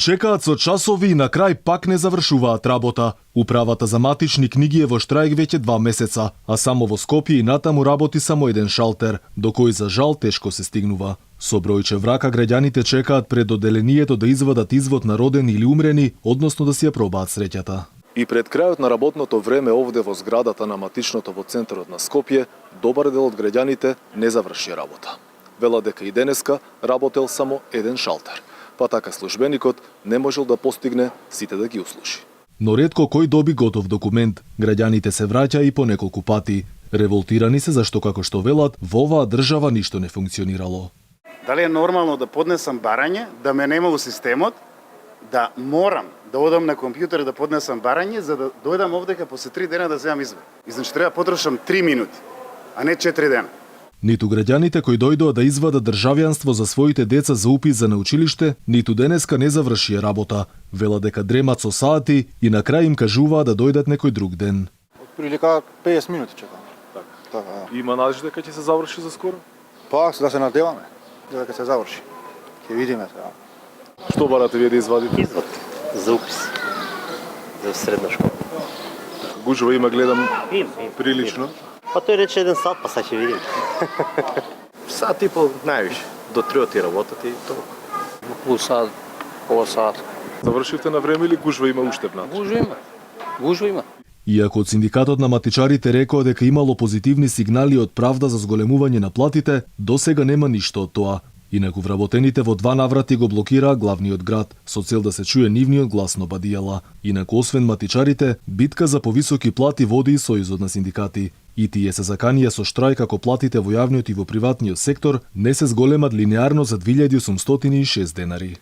Чекаат со часови и на крај пак не завршуваат работа. Управата за матични книги е во штрајк веќе 2 месеца, а само во Скопје и натаму работи само еден шалтер, до кој за жал тешко се стигнува. Со бројче врака граѓаните чекаат пред одделението да извадат извод на родени или умрени, односно да си ја пробаат среќата. И пред крајот на работното време овде во зградата на матичното во центарот на Скопје, добар дел од граѓаните не заврши работа. Вела дека и денеска работел само еден шалтер, па така службеникот не можел да постигне сите да ги услуши. Но ретко кој доби готов документ, граѓаните се враќа и по неколку пати. Револтирани се зашто, како што велат, во оваа држава ништо не функционирало. Дали е нормално да поднесам барање, да ме нема во системот, да морам да одам на компјутер да поднесам барање, за да дојдам овдека после 3 дена да земам извод. И значи треба да потрошам 3 минути, а не 4 дена. Ниту граѓаните кои дојдоа да извадат државјанство за своите деца за упис за научилиште, ниту денеска не завршија работа. Вела дека дремат со сати и на крај им кажуваа да дојдат некој друг ден. Прилика 50 минути чекам. Така. Има надеж дека ќе се заврши за скоро? Па, да се надеваме дека се заврши. Ќе видиме сега. Што барате вие да извадите? Извод за упис за средна школа. Гужва има, гледам, Има. прилично. Па тој рече 1 сат, па сега ќе видим. Сат и пол највише. До 3 ти работат и толку. Околу сат, пола сат. Завршивте на време или гужва има уште внатре? Гужва има. Иако од синдикатот на матичарите рекоа дека имало позитивни сигнали од правда за зголемување на платите, досега нема ништо од тоа. Инаку вработените во 2 наврати го блокираа главниот град, со цел да се чуе нивниот глас на Бадијала. Инаку освен матичарите, битка за повисоки плати води и Сојузот на синдикати. И тие се заканија со штрајк ако платите во јавниот и во приватниот сектор не се зголемат линеарно за 2806 денари.